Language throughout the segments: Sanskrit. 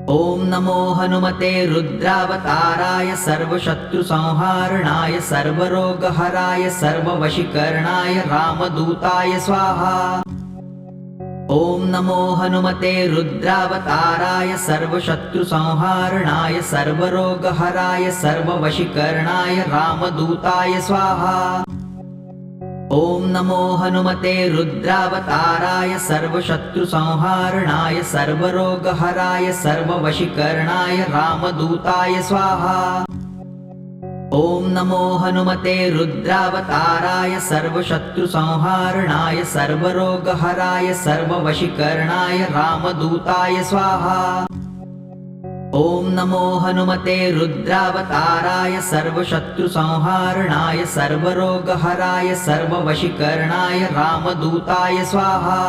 ॐ नमो हनुमते रुद्रावताराय सर्वशत्रुसंहारणाय सर्वरोगहराय सर्ववशीकरणाय रामदूताय स्वाहा। ॐ नमो हनुमते रुद्रावताराय सर्वशत्रुसंहारणाय सर्वरोगहराय सर्ववशीकरणाय रामदूताय स्वाहा। ॐ नमो हनुमते रुद्रावताराय सर्वशत्रुसंहारणाय सर्वरोगहराय सर्ववशीकरणाय रामदूताय स्वाहा। ॐ नमो हनुमते रुद्रावताराय सर्वशत्रुसंहारणाय सर्वरोगहराय सर्ववशीकरणाय रामदूताय स्वाहा। ॐ नमो हनुमते रुद्रावताराय सर्वशत्रुसंहारणाय सर्वरोगहराय सर्ववशीकरणाय रामदूताय स्वाहा।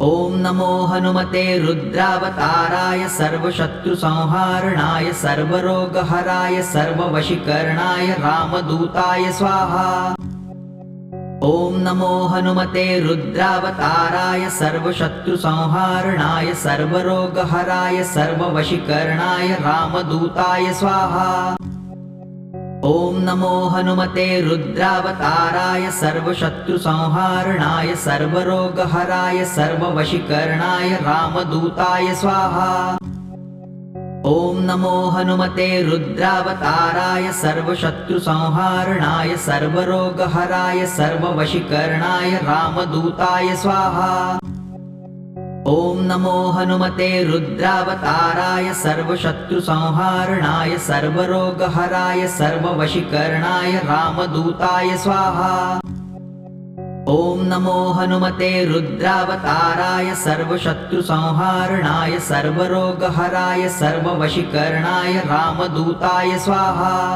ॐ नमो हनुमते रुद्रावताराय सर्वशत्रुसंहारणाय सर्वरोगहराय सर्ववशीकरणाय रामदूताय स्वाहा। ॐ नमो हनुमते रुद्रावताराय सर्वशत्रुसंहारणाय सर्वरोगहराय सर्ववशीकरणाय रामदूताय स्वाहा। ॐ नमो हनुमते रुद्रावताराय सर्वशत्रुसंहारणाय सर्वरोगहराय सर्ववशीकरणाय रामदूताय स्वाहा। ॐ नमो हनुमते रुद्रावताराय सर्वशत्रुसंहारणाय सर्वरोगहराय सर्ववशीकरणाय रामदूताय स्वाहा। ॐ नमो हनुमते रुद्रावताराय सर्वशत्रुसंहारणाय सर्वरोगहराय सर्ववशीकरणाय रामदूताय स्वाहा। ॐ नमो हनुमते रुद्रावताराय सर्वशत्रुसंहारणाय सर्वरोगहराय सर्ववशीकरणाय रामदूताय स्वाहा।